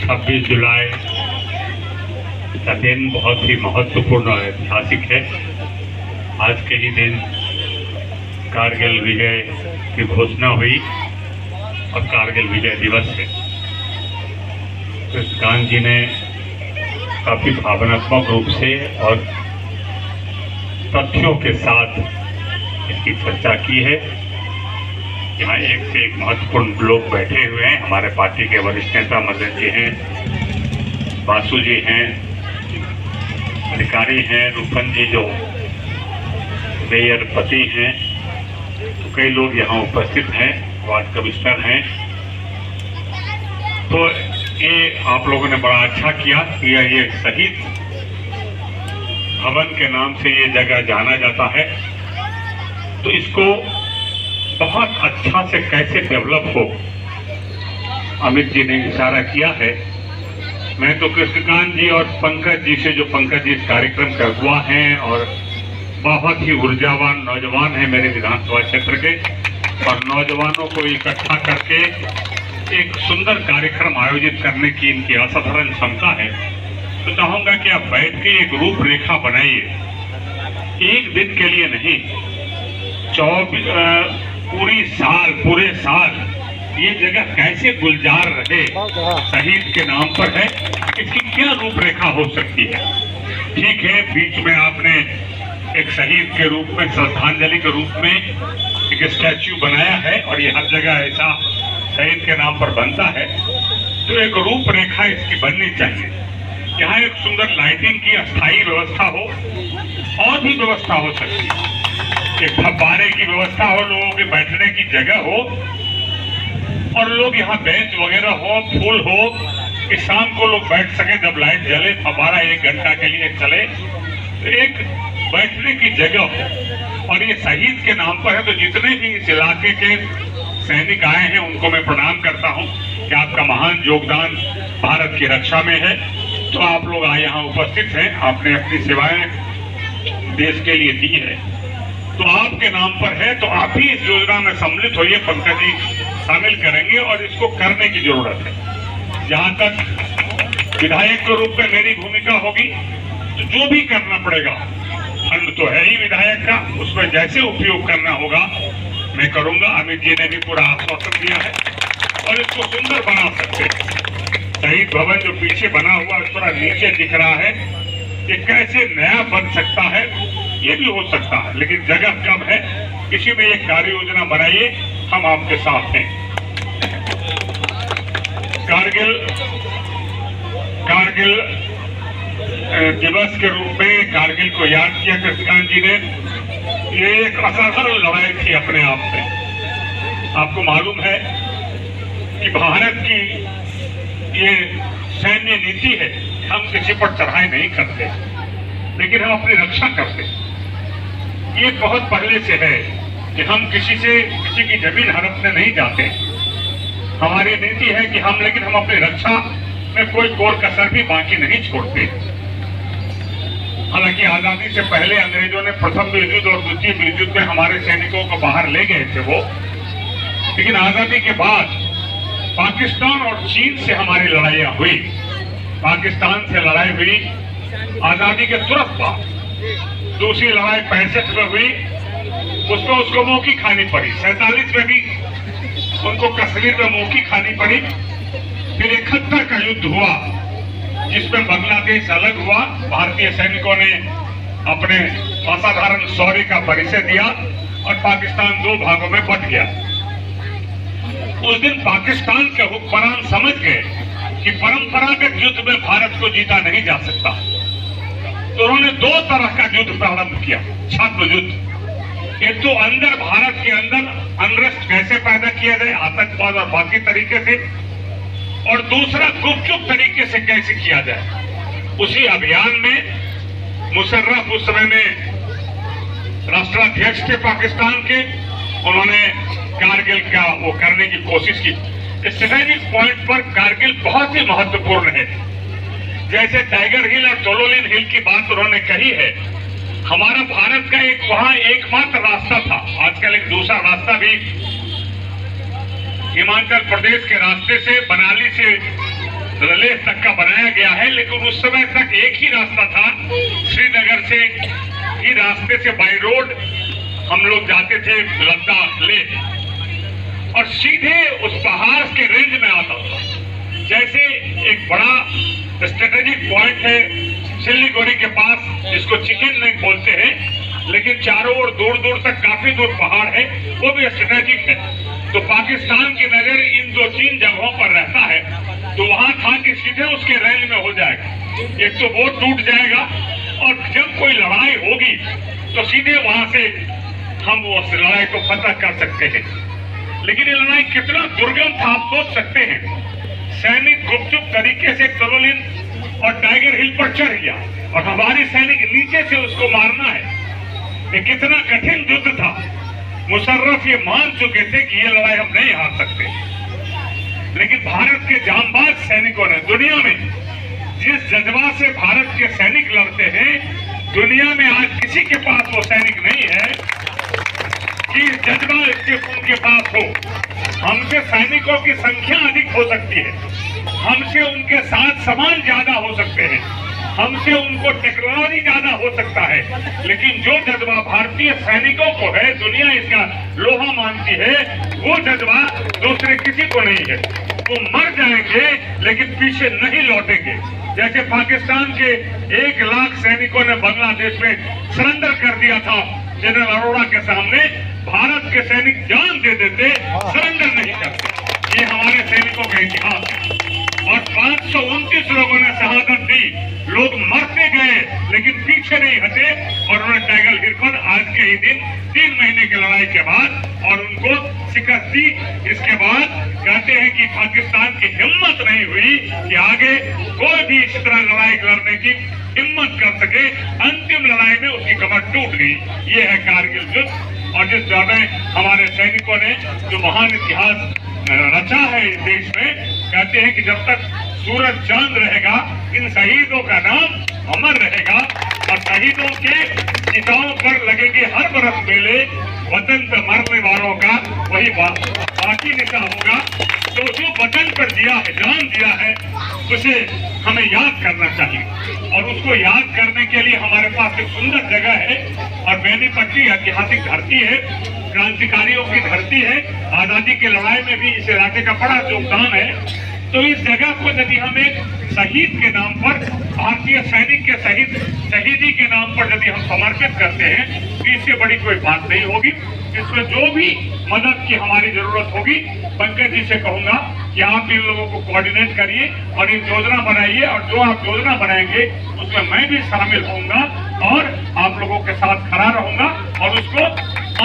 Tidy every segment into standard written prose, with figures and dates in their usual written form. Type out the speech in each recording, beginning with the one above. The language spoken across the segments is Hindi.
26 जुलाई का दिन बहुत ही महत्वपूर्ण और ऐतिहासिक है। आज के ही दिन कारगिल विजय की घोषणा हुई और कारगिल विजय दिवस है। कृष्णकांत जी ने काफी भावनात्मक रूप से और तथ्यों के साथ इसकी चर्चा की है। यहाँ एक से एक महत्वपूर्ण लोग बैठे हुए हैं। हमारे पार्टी के वरिष्ठ नेता मदन जी हैं, बासु जी हैं, अधिकारी हैं, रूपन जी जो मेयर पति हैं, तो कई लोग यहाँ उपस्थित हैं, वार्ड कमिश्नर हैं। तो ये आप लोगों ने बड़ा अच्छा किया कि ये शहीद भवन के नाम से ये जगह जाना जाता है, तो इसको बहुत अच्छा से कैसे डेवलप हो अमित जी ने इशारा किया है। मैं तो कृष्णकांत जी और पंकज जी से, जो पंकज जी इस कार्यक्रम का अगुवा हैं और बहुत ही ऊर्जावान नौजवान हैं मेरे विधानसभा क्षेत्र के, और नौजवानों को इकट्ठा करके एक सुंदर कार्यक्रम आयोजित करने की इनकी असाधारण क्षमता है। तो चाहूंगा कि आप बैठ के एक रूपरेखा बनाइए, एक दिन के लिए नहीं, पूरे साल ये जगह कैसे गुलजार रहे शहीद के नाम पर है, इसकी क्या रूपरेखा हो सकती है। ठीक है, बीच में आपने एक शहीद के रूप में, श्रद्धांजलि के रूप में एक स्टैच्यू बनाया है और ये हर जगह ऐसा शहीद के नाम पर बनता है, तो एक रूपरेखा इसकी बननी चाहिए। यहाँ एक सुंदर लाइटिंग की अस्थायी व्यवस्था हो, और भी व्यवस्था हो सकती है, एक फव्वारे की व्यवस्था हो, लोगों के बैठने की जगह हो, और लोग यहाँ बेंच वगैरह हो, फूल हो कि शाम को लोग बैठ सके जब लाइट जले, फव्वारा 1 घंटा के लिए चले, तो एक बैठने की जगह हो। और ये शहीद के नाम पर है, तो जितने भी इस इलाके के सैनिक आए हैं उनको मैं प्रणाम करता हूँ कि आपका महान योगदान भारत की रक्षा में है। तो आप लोग यहाँ उपस्थित हैं, आपने अपनी सेवाएं देश के लिए दी है, तो आपके नाम पर है, तो आप ही इस योजना में सम्मिलित होइए। पंकज जी शामिल करेंगे और इसको करने की जरूरत है। जहां तक विधायक के रूप में मेरी भूमिका होगी, तो जो भी करना पड़ेगा, फंड तो है ही विधायक का, उसमें जैसे उपयोग करना होगा मैं करूंगा। अमित जी ने भी पूरा आश्वासन दिया है और इसको सुंदर बना सकते हैं। शहीद भवन जो पीछे बना हुआ थोड़ा नीचे दिख रहा है, ये कैसे नया बन सकता है, ये भी हो सकता है, लेकिन जगह कम है। किसी में एक कार्य योजना बनाइए, हम आपके साथ हैं। कारगिल दिवस के रूप में कारगिल को याद किया कृष्णकांत जी ने। ये एक असाधारण लड़ाई थी अपने आप में। आपको मालूम है कि भारत की ये सैन्य नीति है, हम किसी पर चढ़ाई नहीं करते, लेकिन हम अपनी रक्षा करते। ये बहुत पहले से है कि हम किसी की जमीन हड़पने नहीं जाते। हमारी नीति है कि लेकिन हम अपनी रक्षा में कोई कोर कसर भी बाकी नहीं छोड़ते। हालांकि आजादी से पहले अंग्रेजों ने प्रथम विश्व युद्ध और द्वितीय विश्व युद्ध में हमारे सैनिकों को बाहर ले गए थे वो, लेकिन आजादी के बाद पाकिस्तान और चीन से हमारी लड़ाइयां हुई। पाकिस्तान से लड़ाई हुई आजादी के तुरंत बाद। दूसरी लड़ाई 65 में हुई, उसमें उसको मौकी खानी पड़ी। 47 में भी उनको कश्मीर में मौकी खानी पड़ी। फिर 71 का युद्ध हुआ, जिसमें बांग्लादेश अलग हुआ। भारतीय सैनिकों ने अपने असाधारण शौर्य का परिचय दिया और पाकिस्तान 2 भागों में बंट गया। उस दिन पाकिस्तान के हुक्मरान समझ गए कि परंपरागत युद्ध में भारत को जीता नहीं जा सकता, तो उन्होंने 2 तरह का युद्ध प्रारंभ किया, छद्म युद्ध। एक तो अंदर, भारत के अंदर अनरेस्ट कैसे पैदा किया जाए, आतंकवाद और बाकी तरीके से, और दूसरा गुपचुप तरीके से कैसे किया जाए। उसी अभियान में मुशर्रफ उस समय में राष्ट्राध्यक्ष थे पाकिस्तान के, उन्होंने कारगिल का वो करने की कोशिश की। स्ट्रेटेजिक पॉइंट पर कारगिल बहुत ही महत्वपूर्ण है। जैसे टाइगर हिल और टोलोलिन हिल की बात उन्होंने कही है, हमारा भारत का एक वहां एकमात्र रास्ता था। आजकल एक दूसरा रास्ता भी हिमाचल प्रदेश के रास्ते से, मनाली से लेह ऋषिकेश तक का बनाया गया है, लेकिन उस समय तक एक ही रास्ता था, श्रीनगर से ही रास्ते से बाई रोड हम लोग जाते थे लद्दाख ले, और सीधे उस पहाड़ के रेंज में आता था। जैसे एक बड़ा स्ट्रेटेजिक पॉइंट है सिल्लीगुड़ी के पास, जिसको चिकन लेक बोलते हैं, लेकिन चारों ओर दूर दूर तक काफी दूर पहाड़ है, वो भी स्ट्रेटेजिक है। तो पाकिस्तान की नजर इन 2-3 जगहों पर रहता है, तो वहां था कि सीधे उसके रेंज में हो जाएगा। एक तो वो टूट जाएगा, और जब कोई लड़ाई होगी तो सीधे वहां से हम उस लड़ाई को फतह कर सकते हैं। लेकिन ये लड़ाई कितना दुर्गम था आप सोच सकते हैं। सैनिक गुपचुप तरीके से तरोलिन और टाइगर हिल पर चढ़ गया, और हमारे सैनिक नीचे से उसको मारना है। ये कितना कठिन युद्ध था। मुशर्रफ ये मान चुके थे कि ये लड़ाई हम नहीं हार सकते, लेकिन भारत के जांबाज सैनिकों ने, दुनिया में जिस जज्बा से भारत के सैनिक लड़ते हैं, दुनिया में आज किसी के पास वो सैनिक नहीं है कि जज्बा उनके पास हो। हमसे सैनिकों की संख्या अधिक हो सकती है, हमसे उनके साथ सामान ज्यादा हो सकते हैं, हमसे उनको टेक्नोलॉजी ज्यादा हो सकता है, लेकिन जो जज्बा भारतीय सैनिकों को है, दुनिया इसका लोहा मानती है, वो जज्बा दूसरे किसी को नहीं है। वो मर जाएंगे लेकिन पीछे नहीं लौटेंगे। जैसे पाकिस्तान के 1 लाख सैनिकों ने बांग्लादेश में सरेंडर कर दिया था जनरल अरोड़ा के सामने, भारत के सैनिक जान दे देते, सरेंडर नहीं करते। ये हमारे सैनिकों का इतिहास है। और 529 लोगों ने शहादत दी, लोग मरते गए लेकिन पीछे नहीं हटे, और उन्होंने टाइगर हिल पर आज के ही दिन 3 महीने की लड़ाई के बाद और उनको शिकस्त दी। इसके बाद कहते हैं कि पाकिस्तान की हिम्मत नहीं हुई कि आगे कोई भी इस तरह लड़ाई लड़ने की हिम्मत कर सके। अंतिम लड़ाई में उसकी कमर टूट गई। ये है कारगिल युद्ध, और जिस जगह हमारे सैनिकों ने जो महान इतिहास रचा है इस देश में, कहते हैं कि जब तक सूरज चांद रहेगा, इन शहीदों का नाम अमर रहेगा, और शहीदों के चिताओं पर लगेंगे हर बरस मेले, वतन पर मरने वालों का वही बाकी निशा होगा। तो जो वतन पर दिया है, जान दिया है, उसे हमें याद करना चाहिए, और उसको याद करने के लिए हमारे पास एक सुंदर जगह है, और बेनीपट्टी ऐतिहासिक धरती है, क्रांतिकारियों की धरती है, आजादी की लड़ाई में भी इस इलाके का बड़ा योगदान है। तो इस जगह को यदि हम एक शहीद के नाम पर, भारतीय सैनिक के शहीदी के नाम पर यदि हम समर्पित करते हैं, तो इससे बड़ी कोई बात नहीं होगी। इसमें जो भी मदद की हमारी जरूरत होगी, पंकज जी से कहूंगा कि आप इन लोगों को कोऑर्डिनेट करिए और एक योजना बनाइए, और जो आप योजना बनाएंगे उसमें मैं भी शामिल होऊंगा और आप लोगों के साथ खड़ा रहूंगा, और उसको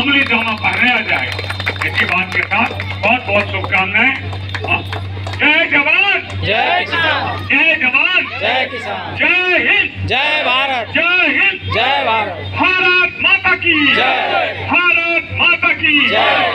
अमली जामा पहनाया जाएगा। इसी बात के साथ बहुत बहुत शुभकामनाएं। जय जवान, जय किसान, जय जवान, जय किसान, जय हिंद, जय भारत, जय हिंद, जय भारत, भारत माता की जय, भारत माता की जय।